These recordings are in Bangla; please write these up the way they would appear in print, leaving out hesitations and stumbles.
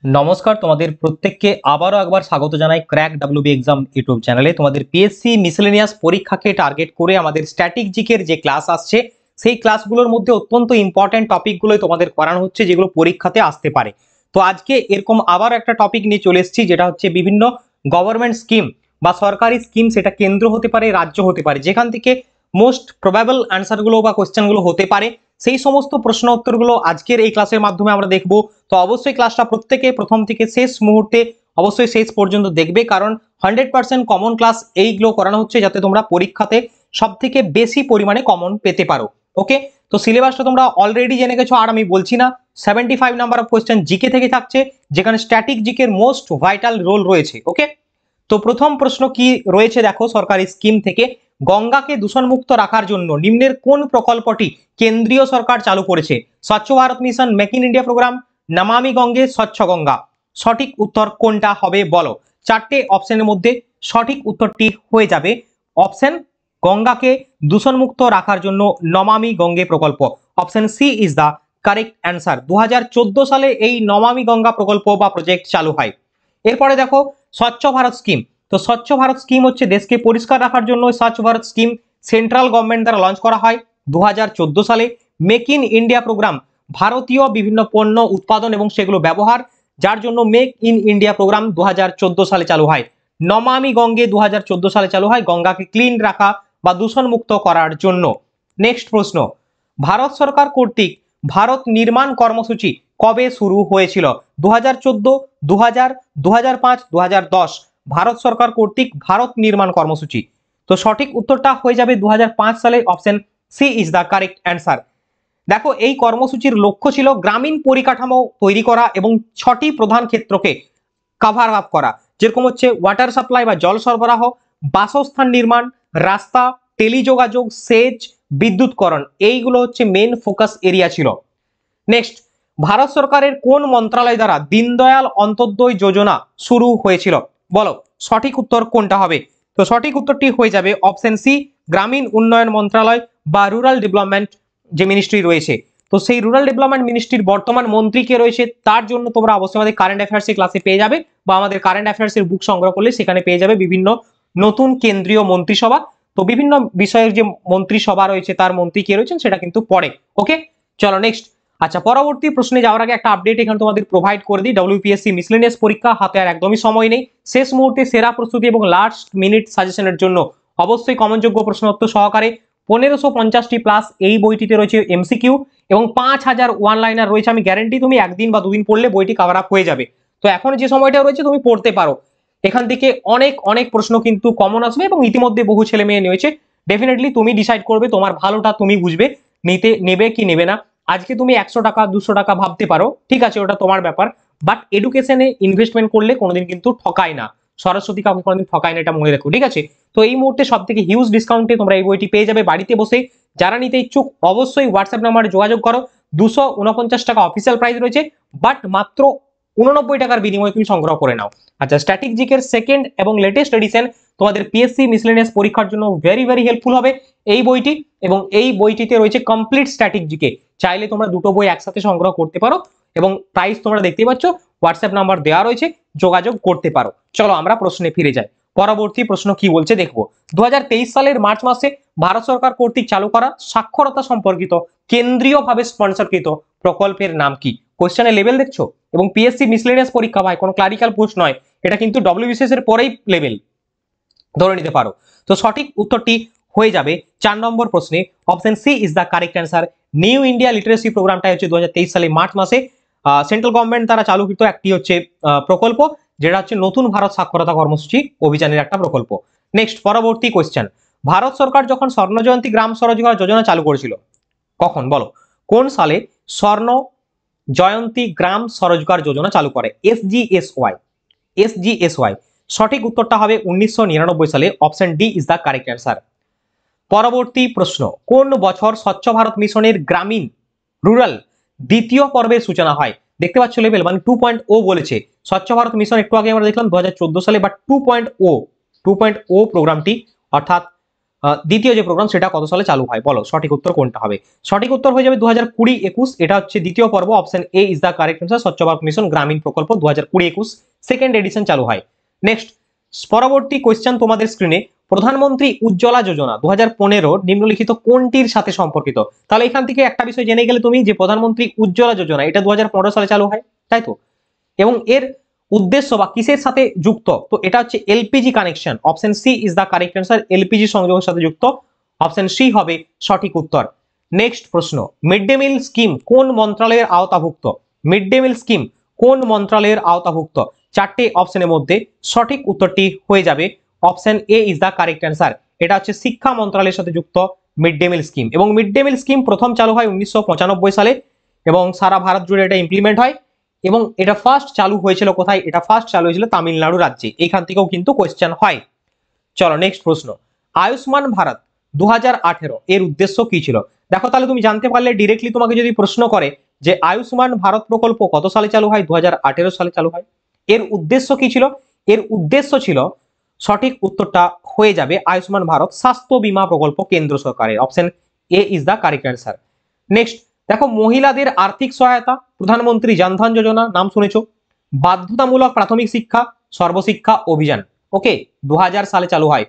নমস্কার, তোমাদের প্রত্যেককে আবারও একবার স্বাগত জানাই ক্র্যাক ডাব্লিউবি এক্সাম ইউটিউব চ্যানেলে। তোমাদের পিএসসি মিসেলেনিয়াস পরীক্ষাকে টার্গেট করে আমাদের স্ট্যাটিক জিকের যে ক্লাস আসছে সেই ক্লাসগুলোর মধ্যে অত্যন্ত ইম্পর্টেন্ট টপিকগুলোই তোমাদের করানো হচ্ছে, যেগুলো পরীক্ষাতে আসতে পারে। তো আজকে এরকম আবার একটা টপিক নিয়ে চলে এসেছি, যেটা হচ্ছে বিভিন্ন গভর্নমেন্ট স্কিম বা সরকারি স্কিম, সেটা কেন্দ্র হতে পারে, রাজ্য হতে পারে, যেখান থেকে মোস্ট প্রবাবল অ্যান্সারগুলো বা কোয়েশ্চেনগুলো হতে পারে, সেই সমস্ত প্রশ্ন উত্তরগুলো আজকের এই ক্লাসের মাধ্যমে আমরা দেখব। তো অবশ্যই ক্লাসটা প্রত্যেকে প্রথম থেকে শেষ মুহূর্তে অবশ্যই শেষ পর্যন্ত দেখবে, কারণ 100% কমন ক্লাস এইগুলো করানো হচ্ছে যাতে তোমরা পরীক্ষাতে সব থেকে বেশি পরিমাণে কমন পেতে পারো। ওকে, তো সিলেবাসটা তোমরা অলরেডি জেনে গেছো, আর আমি বলছি না। 75 নাম্বার অফ কোয়েশ্চেন জিকে থেকে থাকছে, যেখানে স্ট্যাটিক জিকের মোস্ট ভাইটাল রোল রয়েছে। ওকে, তো প্রথম প্রশ্ন কি রয়েছে দেখো, সরকারি স্কিম থেকে গঙ্গাকে দূষণমুক্ত রাখার জন্য নিম্নের কোন প্রকল্পটি কেন্দ্রীয় সরকার চালু করেছে? স্বচ্ছ Bharat mission, make in India programme, Namami Gange, স্বচ্ছ গঙ্গা। সঠিক উত্তর কোনটা হবে বলো? চারটে অপশনের মধ্যে সঠিক উত্তরটি হয়ে যাবে অপশন গঙ্গাকে দূষণমুক্ত রাখার জন্য নমামি গঙ্গে প্রকল্প। Option C is the correct answer. 2014 সালে এই নমামি গঙ্গা প্রকল্প বা প্রজেক্ট চালু হয়। এরপরে দেখো স্বচ্ছ ভারত স্কিম। তো স্বচ্ছ ভারত স্কিম হচ্ছে দেশকে পরিষ্কার রাখার জন্য স্বচ্ছ ভারত স্কিম সেন্ট্রাল গভর্নমেন্ট দ্বারা লঞ্চ করা হয় 2014 সালে। মেক ইন ইন্ডিয়া প্রোগ্রাম ভারতীয় বিভিন্ন পণ্য উৎপাদন এবং সেগুলো ব্যবহার, যার জন্য মেক ইন ইন্ডিয়া প্রোগ্রাম 2014 সালে চালু হয়। নমামি গঙ্গে 2014 সালে চালু হয়, গঙ্গাকে ক্লিন রাখা বা দূষণ মুক্ত করার জন্য। নেক্সট প্রশ্ন, ভারত সরকার কর্তৃক ভারত নির্মাণ কর্মসূচি কবে শুরু হয়েছিল? 2014, 2000, 2005, 2010। ভারত সরকার কর্তৃক ভারত নির্মাণ কর্মসূচি। তো সঠিক উত্তরটা হয়ে যাবে 2005 সালে। Option C is the correct answer. দেখো, এই কর্মসূচির লক্ষ্য ছিল গ্রামীণ পরিকাঠামো তৈরি করা এবং 6টি প্রধান ক্ষেত্রকে কভার আপ করা, যেরকম হচ্ছে ওয়াটার সাপ্লাই বা জল সরবরাহ, বাসস্থান নির্মাণ, রাস্তা, টেলিযোগাযোগ, সেচ, বিদ্যুৎকরণ। এইগুলো হচ্ছে মেন ফোকাস এরিয়া ছিল। নেক্সট, ভারত সরকারের কোন মন্ত্রণালয় দ্বারা দীনদয়াল অন্তোদয় যোজনা শুরু হয়েছিল? বলো সঠিক উত্তর কোনটা হবে? তো সঠিক উত্তরটি হয়ে যাবে অপশন সি, গ্রামীণ উন্নয়ন মন্ত্রণালয় বা রুরাল ডেভেলপমেন্ট যে মিনিস্ট্রি রয়েছে। তো সেই রুরাল ডেভেলপমেন্ট মিনিস্ট্রির বর্তমান মন্ত্রী কে রয়েছে, তার জন্য তোমরা অবশ্যই আমাদের কারেন্ট অ্যাফেয়ার্স এর ক্লাসে পেয়ে যাবে, বা আমাদের কারেন্ট অ্যাফেয়ার্স এর বুক সংগ্রহ করলে সেখানে পেয়ে যাবে বিভিন্ন নতুন কেন্দ্রীয় মন্ত্রিসভা। তো বিভিন্ন বিষয়ের যে মন্ত্রিসভা রয়েছে তার মন্ত্রী কে রয়েছেন সেটা কিন্তু পড়ে। ওকে, চলো নেক্সট। আচ্ছা, পরবর্তী প্রশ্নে যাওয়ার আগে একটা আপডেট এখানে তোমাদের প্রোভাইড করে দিই। ডব্লিউপিএসসি মিসলেনিয়াস পরীক্ষা হাতে আর একদমই সময় নেই। শেষ মুহূর্তে সেরা প্রস্তুতি এবং লাস্ট মিনিট সাজেশনের জন্য অবশ্যই কমনযোগ্য প্রশ্নোত্তর সহকারে 1550টি প্লাস এই বইটিতে রয়েছে এমসিকিউ এবং 5000 ওয়ান লাইনার রয়েছে। আমি গ্যারেন্টি তুমি একদিন বা দুদিন পড়লে বইটি কভার আপ হয়ে যাবে। তো এখন যে সময়টা রয়েছে তুমি পড়তে পারো, এখান থেকে অনেক অনেক প্রশ্ন কিন্তু কমন আসবে এবং ইতিমধ্যে বহু ছেলে মেয়ে নিয়েছে। ডেফিনেটলি তুমি ডিসাইড করবে, তোমার ভালোটা তুমি বুঝবে, নেবে কি নেবে না। আজকে তুমি 100 টাকা 200 টাকা ভাবতে পারো, ঠিক আছে, ওটা তোমার ব্যাপার, বাট এডুকেশনে ইনভেস্টমেন্ট করলে কোনোদিন কিন্তু ঠকায় না। সরস্বতী কাউকে কোনোদিন ঠকায় না, এটা মনে রাখো, ঠিক আছে। তো এই মুহূর্তে সব থেকে হিউজ ডিসকাউন্টে তোমরা এই বইটি পেয়ে যাবে বাড়িতে বসে। যারা নিতে ইচ্ছুক অবশ্যই হোয়াটসঅ্যাপ নাম্বারে যোগাযোগ করো। 249 টাকা অফিসিয়াল প্রাইস রয়েছে, বাট মাত্র 89 টাকার বিনিময়ে তুমি সংগ্রহ করে নাও। আচ্ছা, স্ট্যাটিক জিকের সেকেন্ড এবং লেটেস্ট এডিশন তোমাদের পিএসসি মিসলেনিয়াস পরীক্ষার জন্য ভেরি ভেরি হেল্পফুল হবে এই বইটি, এবং এই বইটিতে রয়েছে কমপ্লিট স্ট্যাটিক জিকে। চাইলে তোমরা দুটো বই একসাথে সংগ্রহ করতে পারো এবং প্রাইস তোমরা দেখতেই পাচ্ছ, হোয়াটসঅ্যাপ নাম্বার দেওয়া রয়েছে, যোগাযোগ করতে পারো। চলো আমরা প্রশ্নে ফিরে যাই। পরবর্তী প্রশ্ন কি বলছে দেখবো। 2023 সালের মার্চ মাসে ভারত সরকার কর্তৃক চালু করা সাক্ষরতা সম্পর্কিত কেন্দ্রীয়ভাবে স্পন্সরকৃত প্রকল্পের নাম কি? কোশ্চেনের লেভেল দেখছো, এবং পিএসসি মিসলেনিয়াস পরীক্ষা ভাই কোনো ক্লারিক্যাল পোস্ট নয়, এটা কিন্তু ডব্লিউবিসিএস এর পরেই লেভেল ধরে নিতে পারো। তো সঠিক উত্তরটি হয়ে যাবে 4 নম্বর প্রশ্নে option C is the correct answer. New India literacy প্রোগ্রামটা হচ্ছে 2023 সালে মার্চ মাসে সেন্ট্রাল গভর্নমেন্ট দ্বারা চালুকৃত একটি হচ্ছে প্রকল্প, যেটা হচ্ছে নতুন ভারত সাক্ষরতা কর্মসূচি অভিযানের একটা প্রকল্প। নেক্সট, পরবর্তী কোশ্চেন, ভারত সরকার যখন স্বর্ণ জয়ন্তী গ্রাম স্বরোজগার যোজনা চালু করেছিল কখন? বলো কোন সালে স্বর্ণ জয়ন্তী গ্রাম স্বরোজগার যোজনা চালু করে? এসজিএসওয়াই। সঠিক উত্তরটা হবে 1999 সালে। Option D is the correct answer. পরবর্তী প্রশ্ন, কোন বছর স্বচ্ছ ভারত মিশনের গ্রামীণ রুরাল দ্বিতীয় পর্বের সূচনা হয়? দেখতে পাচ্ছ লেভেল মানে 2.0 বলেছে। স্বচ্ছ ভারত মিশন একটু আগে আমরা দেখলাম 2014 সালে, বাট 2.0 প্রোগ্রামটি অর্থাৎ দ্বিতীয় যে প্রোগ্রাম সেটা কত সালে চালু হয়, বলো সঠিক উত্তর কোনটা হবে? সঠিক উত্তর হয়ে যাবে 2020-21। এটা হচ্ছে দ্বিতীয় পর্ব, option A is the correct answer. স্বচ্ছ ভারত মিশন গ্রামীণ প্রকল্প 2020-21 সেকেন্ড এডিশন চালু হয়। নেক্সট পরবর্তী কোয়েশ্চেন তোমাদের স্ক্রিনে, প্রধানমন্ত্রী উজ্জ্বলা যোজনা 2015 নিম্নলিখিত কোনটির সাথে সম্পর্কিত? তাহলে এখান থেকে একটা বিষয় জেনে গেলে তুমি যে প্রধানমন্ত্রী উজ্জ্বলা যোজনা এটা 2015 সালে চালু হয়, তাই তো? এবং এর উদ্দেশ্য বা কিসের সাথে যুক্ত? তো এটা হচ্ছে LPG connection. Option C is the correct answer. LPG সংযোগের সাথে যুক্ত, অপশন সি হবে সঠিক উত্তর। নেক্সট প্রশ্ন, মিড ডে মিল স্কিম কোন মন্ত্রণালয়ের আওতাভুক্ত? মিড ডে মিল স্কিম কোন মন্ত্রণালয়ের আওতাভুক্ত? চারটে অপশনের মধ্যে সঠিক উত্তরটি হয়ে যাবে option A is the correct answer. এটা হচ্ছে শিক্ষা মন্ত্রণালয়ের সাথে যুক্ত মিড ডে মিল স্কিম। এবং মিড ডে মিল স্কিম প্রথম চালু হয় 1995 সালে এবং সারা ভারত জুড়ে এটা ইমপ্লিমেন্ট হয়। এবং এটা ফার্স্ট চালু হয়েছিল কোথায়? এটা ফার্স্ট চালু হয়েছিল তামিলনাড়ু রাজ্যে। এখান থেকেও কিন্তু কোয়েশ্চেন হয়। চলো নেক্সট প্রশ্ন, আয়ুষ্মান ভারত 2018 এর উদ্দেশ্য কি ছিল? দেখো তাহলে তুমি জানতে পারলে ডিরেক্টলি তোমাকে যদি প্রশ্ন করে যে আয়ুষ্মান ভারত প্রকল্প কত সালে চালু হয়? 2018 সালে চালু হয়। এর উদ্দেশ্য কি ছিল? এর উদ্দেশ্য ছিল, সঠিক উত্তরটা হয়ে যাবে আয়ুষ্মান ভারত স্বাস্থ্য বীমা প্রকল্প কেন্দ্র সরকারের। Option A is the correct answer. Next দেখো, মহিলাদের আর্থিক সহায়তা প্রধানমন্ত্রী জনধন যোজনা নাম শুনেছো। বাধ্যতামূলক প্রাথমিক শিক্ষা সর্বশিক্ষা অভিযান, ওকে, 2000 সালে চালু হয়।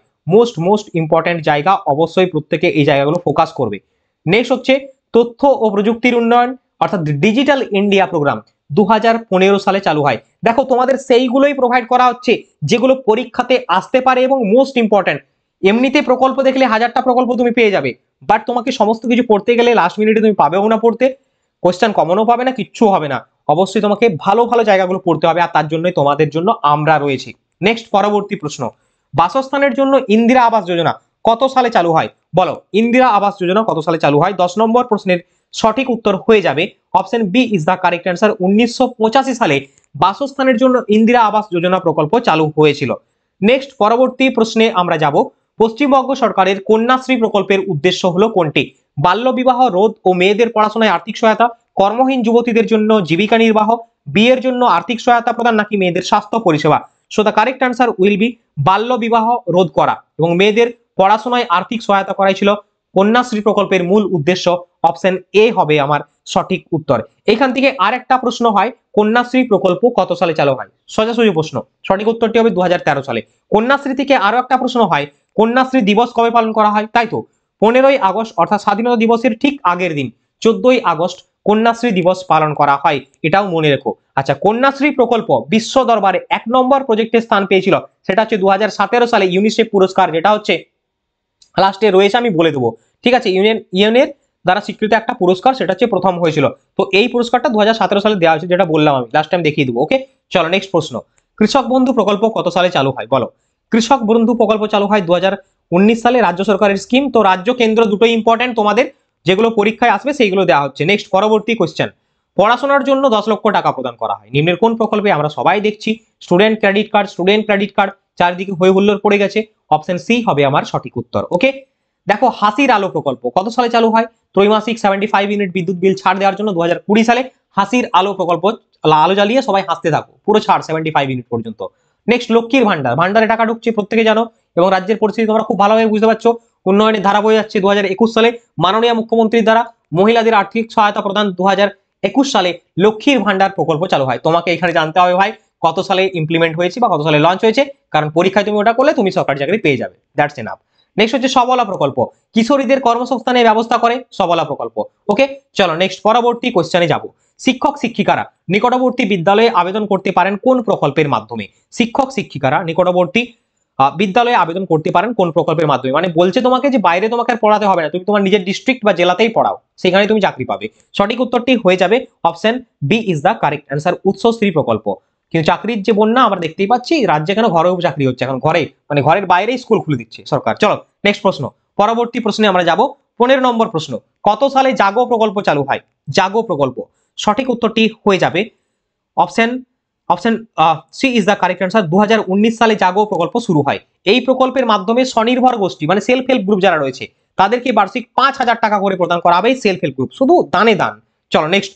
মোস্ট ইম্পর্টেন্ট জায়গা, অবশ্যই প্রত্যেকে এই জায়গাগুলো ফোকাস করবে। নেক্সট হচ্ছে তথ্য ও প্রযুক্তির উন্নয়ন অর্থাৎ ডিজিটাল ইন্ডিয়া প্রোগ্রাম 2015 সালে চালু হয়। দেখো তোমাদের সেইগুলোই প্রোভাইড করা হচ্ছে যেগুলো পরীক্ষাতে আসতে পারে এবং মোস্ট ইম্পর্টেন্ট। এমনিতে প্রকল্প দেখলে হাজারটা প্রকল্প তুমি পেয়ে যাবে, বাট তোমাকে সমস্ত কিছু পড়তে গেলে লাস্ট মিনিটে তুমি পাবেও না পড়তে, কোয়েশ্চেন কমনও পাবে না, কিচ্ছু হবে না। অবশ্যই তোমাকে ভালো ভালো জায়গাগুলো পড়তে হবে, আর তার জন্যই তোমাদের জন্য আমরা রয়েছি। নেক্সট পরবর্তী প্রশ্ন, বাসস্থানের জন্য ইন্দিরা আবাস যোজনা কত সালে চালু হয়? বলো ইন্দিরা আবাস যোজনা কত সালে চালু হয়? 10 নম্বর প্রশ্নের সঠিক উত্তর হয়ে যাবে option B is the correct answer. 1985 সালে বাসস্থানের জন্য ইন্দিরা আবাস যোজনা প্রকল্প চালু হয়েছিল। নেক্সট পরবর্তী প্রশ্নে আমরা যাব, পশ্চিমবঙ্গ সরকারের কন্যাশ্রী প্রকল্পের উদ্দেশ্য হলো কোনটি? বাল্যবিবাহ রোধ ও মেয়েদের পড়াশোনায় আর্থিক সহায়তা, কর্মহীন যুবতীদের জন্য জীবিকা নির্বাহ, বিয়ের জন্য আর্থিক সহায়তা প্রদান, নাকি মেয়েদের স্বাস্থ্য পরিষেবা? So the correct answer will be বাল্য বিবাহ রোধ করা এবং মেয়েদের পড়াশোনায় আর্থিক সহায়তা করাই ছিল কন্যাশ্রী প্রকল্পের মূল উদ্দেশ্য। অপশন এ হবে আমার সঠিক উত্তর। এখান থেকে আরেকটা প্রশ্ন হয়, কন্যাশ্রী প্রকল্প কত সালে চালু হয়? সোজাসুজি প্রশ্ন, সঠিক উত্তরটি হবে 2013 সালে। কন্যাশ্রী থেকে আরো একটা প্রশ্ন হয়, কন্যাশ্রী দিবস কবে পালন করা হয়? তাই তো 15ই আগস্ট অর্থাৎ স্বাধীনতা দিবসের ঠিক আগের দিন 14ই আগস্ট কন্যাশ্রী দিবস পালন করা হয়, এটাও মনে রেখো। আচ্ছা, কন্যাশ্রী প্রকল্প বিশ্ব দরবারে 1 নম্বর প্রজেক্টের স্থান পেয়েছিল, সেটা হচ্ছে 2017 সালে ইউনিসেফ পুরস্কার, যেটা হচ্ছে লাস্টে রয়েছে, আমি বলে দেবো, ঠিক আছে। ইউএনের দ্বারা স্বীকৃত একটা পুরস্কার, সেটা হচ্ছে প্রথম হয়েছিল। তো এই পুরস্কারটা 2017 সালে দেওয়া হয়েছে, যেটা বললাম আমি লাস্ট টাইম দেখিয়ে দেবো, ওকে। চলো নেক্সট প্রশ্ন, কৃষক বন্ধু প্রকল্প কত সালে চালু হয়? বলো কৃষক বন্ধু প্রকল্প চালু হয় 2019 সালে, রাজ্য সরকারের স্কিম। তো রাজ্য কেন্দ্র দুটোই ইম্পর্টেন্ট, তোমাদের যেগুলো পরীক্ষায় আসবে সেইগুলো দেওয়া হচ্ছে। নেক্সট পরবর্তী কোশ্চেন, পড়াশোনার জন্য 10 লক্ষ টাকা প্রদান করা হয় নিম্নের কোন প্রকল্পে? আমরা সবাই দেখছি স্টুডেন্ট ক্রেডিট কার্ড চারিদিকে হই হুল্লোড় পড়ে গেছে। অপশন সি হবে আমার সঠিক উত্তর, ওকে। দেখো, হাসির আলো প্রকল্প কত সালে চালু হয়? ত্রৈমাসিক 75 ইউনিট বিদ্যুৎ বিল ছাড় দেওয়ার জন্য 2020 সালে হাসির আলো প্রকল্প, আলো জ্বালিয়ে সবাই হাসতে থাকো, পুরো ছাড় 75 ইউনিট পর্যন্ত। নেক্সট লক্ষ্মীর ভান্ডারে টাকা ঢুকছে, প্রত্যেকে জানো, এবং রাজ্যের পরিস্থিতি তোমরা খুব ভালোভাবে বুঝতে পারছো। উন্নয়নের ধারা বয়ে যাচ্ছে। 2021 সালে মাননীয় মুখ্যমন্ত্রীর দ্বারা মহিলাদের আর্থিক সহায়তা প্রদান 2021 সালে লক্ষ্মীর ভান্ডার প্রকল্প চালু হয়। তোমাকে এখানে জানতে হবে ভাই কত সালে ইমপ্লিমেন্ট হয়েছে বা কত সালে লঞ্চ হয়েছে, কারণ পরীক্ষায় তুমি ওটা করলে তুমি সরকারি চাকরি পেয়ে যাবে, দ্যাটস এনাফ। নেক্সট হচ্ছে সবলা প্রকল্প, কিশোরীদের কর্মসংস্থানের ব্যবস্থা করে সবলা প্রকল্প, ওকে। চলো নেক্সট পরবর্তী কোশ্চেনে যাব, শিক্ষক শিক্ষিকারা নিকটবর্তী বিদ্যালয়ে আবেদন করতে পারেন কোন প্রকল্পের মাধ্যমে? শিক্ষক শিক্ষিকারা নিকটবর্তী বিদ্যালয়ে আবেদন করতে পারেন কোন প্রকল্পের মাধ্যমে? মানে বলছে তোমাকে যে বাইরে তোমাকে আর পড়াতে হবে না, তুমি তোমার নিজের ডিস্ট্রিক্ট বা জেলাতেই পড়াও, সেখানে তুমি চাকরি পাবে। সঠিক উত্তরটি হয়ে যাবে option B is the correct answer, Utsashree প্রকল্প। কিন্তু চাকরির যে বন্যা আমরা দেখতেই পাচ্ছি, রাজ্যে কেন ঘরেও চাকরি হচ্ছে, এখন ঘরে মানে ঘরের বাইরেই স্কুল খুলে দিচ্ছে সরকার। চলো নেক্সট প্রশ্ন, পরবর্তী প্রশ্নে আমরা যাব। 15 নম্বর প্রশ্ন, কত সালে জাগো প্রকল্প চালু হয়? জাগো প্রকল্প, সঠিক উত্তরটি হয়ে যাবে option C is the correct answer. 2019 সালে জাগো প্রকল্প শুরু হয়। এই প্রকল্পের মাধ্যমে স্বনির্ভর গোষ্ঠী মানে সেলফ হেল্প গ্রুপ যারা রয়েছে তাদেরকে বার্ষিক 5,000 টাকা করে প্রদান করা হবে, সেলফ হেল্প গ্রুপ, শুধু দানে দান। চলো নেক্সট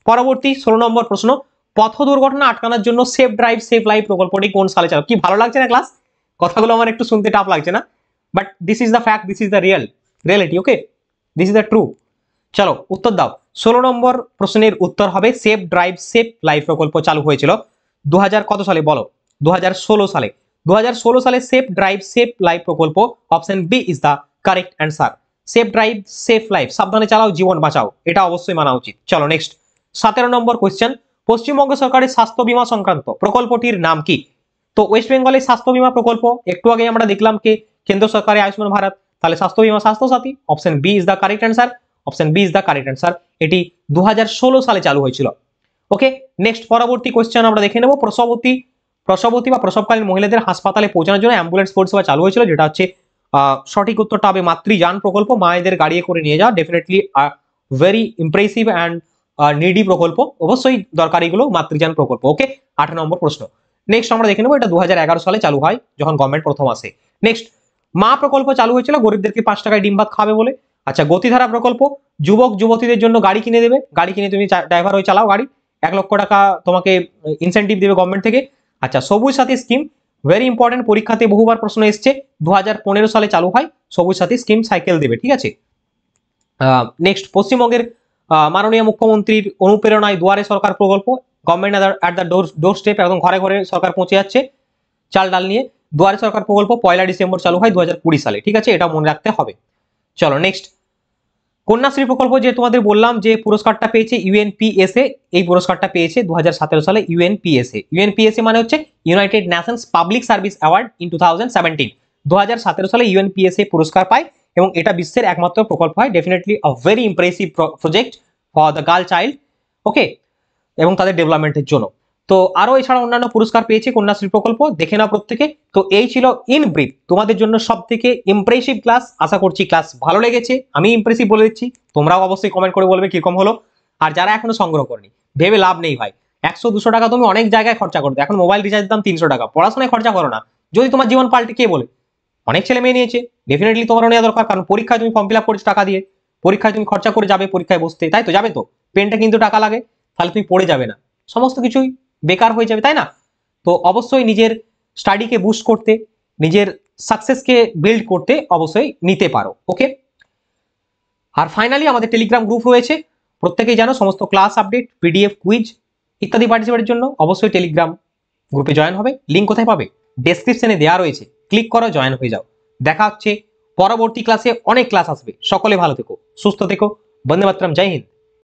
পরবর্তী 16 নম্বর প্রশ্ন, পথ দুর্ঘটনা আটকানোর জন্য সেফ ড্রাইভ সেভ লাইফ প্রকল্পটি কোন সালে চালু? কি ভালো লাগছে না ক্লাস? কথাগুলো আমার একটু শুনতে টাফ লাগছে না? But this is the fact, this is the reality. Okay, this is the true. চলো উত্তর দাও। 16 নম্বর প্রশ্নের উত্তর হবে সেফ ড্রাইভ সেফ লাইফ প্রকল্প চালু হয়েছিল 2000 কত সালে বলো? 2016 সালে। 2016 সালে সেফ ড্রাইভ সেফ লাইফ প্রকল্প, option B is the correct answer. Safe drive safe life, সাবধানে চালাও জীবন বাঁচাও, এটা অবশ্যই মানা উচিত। চলো নেক্সট 17 নম্বর কোয়েশ্চেন, পশ্চিমবঙ্গ সরকারের স্বাস্থ্য বীমা সংক্রান্ত প্রকল্পটির নাম কি? তো ওয়েস্ট বেঙ্গলের স্বাস্থ্য বীমা প্রকল্প, একটু আগে আমরা দেখলাম কি কেন্দ্র সরকারের আয়ুষ্মান ভারত, তাহলে স্বাস্থ্য বীমা Swasthya Sathi, option B is the correct answer. Option B is the correct answer. এটি 2016 সালে চালু হয়েছিল। ওকে, নেক্সট পরবর্তী কোয়েশ্চেন আমরা দেখে নেব। প্রসবতী বা প্রসবকালীন মহিলাদের হাসপাতালে পৌঁছানোর জন্য অ্যাম্বুলেন্স পরিষেবা চালু হয়েছিল, যেটা হচ্ছে সঠিক উত্তরটা হবে মাতৃযান প্রকল্প, মায়েদের গাড়িয়ে করে নিয়ে যাওয়া। Definitely very impressive and needy প্রকল্প, অবশ্যই দরকারি গুলো মাতৃযান প্রকল্প। ওকে, 8 নম্বর প্রশ্ন। নেক্সট আমরা দেখে নেব, এটা 2011 সালে চালু হয় যখন গভর্নমেন্ট প্রথম আসে। নেক্সট, মা প্রকল্প চালু হয়েছিল গরিবদেরকে 5 টাকায় ডিম ভাত খাবে বলে। আচ্ছা, গতিধারা প্রকল্প, যুবক যুবতীদের জন্য গাড়ি কিনে দেবে, গাড়ি কিনে তুমি ড্রাইভার হয়ে চালাও গাড়ি, 1 লক্ষ টাকা তোমাকে ইনসেন্টিভ দেবে গভর্নমেন্ট থেকে। আচ্ছা, সবুজ সাথী স্কিম, ভেরি ইম্পর্টেন্ট, পরীক্ষাতে বহুবার প্রশ্ন এসছে, 2015 সালে চালু হয়। সবুজ সাথী স্কিম সাইকেল দেবে, ঠিক আছে। নেক্সট, পশ্চিমবঙ্গের মাননীয় মুখ্যমন্ত্রীর অনুপ্রেরণায় দুয়ারে সরকার প্রকল্প, government at the door step, একদম ঘরে ঘরে সরকার পৌঁছে যাচ্ছে চাল ডাল নিয়ে। দুয়ারে সরকার প্রকল্প 1 ডিসেম্বর চালু হয় 2020 সালে, ঠিক আছে, এটা মনে রাখতে হবে। চলো নেক্সট, কন্যাশ্রী প্রকল্প যে তোমাদের বললাম যে পুরস্কারটা পেয়েছে ইউএনপিএসএ, এই পুরস্কারটা পেয়েছে 2017 সালে ইউএনপিএসএ। ইউএনপিএসএ মানে হচ্ছে United Nations public service award in 2017। 2017 সালে ইউএনপিএসএ পুরস্কার পায় এবং এটা বিশ্বের একমাত্র প্রকল্প হয়। Definitely a very impressive project for the girl child. Okay, এবং তাদের ডেভেলপমেন্টের জন্য। তো আরো এছাড়া অন্যান্য পুরস্কার পেয়েছে কন্যাশ্রী প্রকল্প, দেখে নাও প্রত্যেকে। তো এই ছিল ইন ব্রিফ তোমাদের জন্য সব থেকে ইমপ্রেসিভ ক্লাস। আশা করছি ক্লাস ভালো লেগেছে, আমি ইমপ্রেসিভ বলে দিচ্ছি, তোমরাও অবশ্যই কমেন্ট করে বলবে কিরকম হলো। আর যারা এখনো সংগ্রহ করনি, ভেবে লাভ নেই ভাই, 100-200 টাকা তুমি অনেক জায়গায় খরচা করো, এখন মোবাইল রিচার্জ দাম 300 টাকা, পড়াশোনায় খরচা করো না, যদি তোমার জীবন পাল্টে কে বলে? অনেক ছেলে মেয়ে নিয়েছে, ডেফিনেটলি তোমারও নেওয়া দরকার, কারণ পরীক্ষায় তুমি ফর্ম ফিল আপ করেছো টাকা দিয়ে, পরীক্ষায় তুমি খরচা করে যাবে পরীক্ষায় বসতে, তাই তো? যাবে তো, পেনটা কিন্তু টাকা লাগে, তাহলে তুমি পড়ে যাবে না, সমস্ত কিছুই বেকার হয়ে যাবে, তাই না? তো অবশ্যই নিজের স্টাডিকে বুস্ট করতে, নিজের সাকসেসকে বিল্ড করতে অবশ্যই নিতে পারো। ওকে, আর ফাইনালি আমাদের টেলিগ্রাম গ্রুপ রয়েছে, প্রত্যেকেই জানো, সমস্ত ক্লাস আপডেট, পিডিএফ, কুইজ ইত্যাদি পার্টিসিপেটের জন্য অবশ্যই টেলিগ্রাম গ্রুপে জয়েন হবে। লিঙ্ক কোথায় পাবে? ডেসক্রিপশনে দেওয়া রয়েছে, ক্লিক করো, জয়েন হয়ে যাও। দেখা হচ্ছে পরবর্তী ক্লাসে, অনেক ক্লাস আসবে। সকলে ভালো থেকো, সুস্থ থেকো, বন্দে মাতরম, জয় হিন্দ।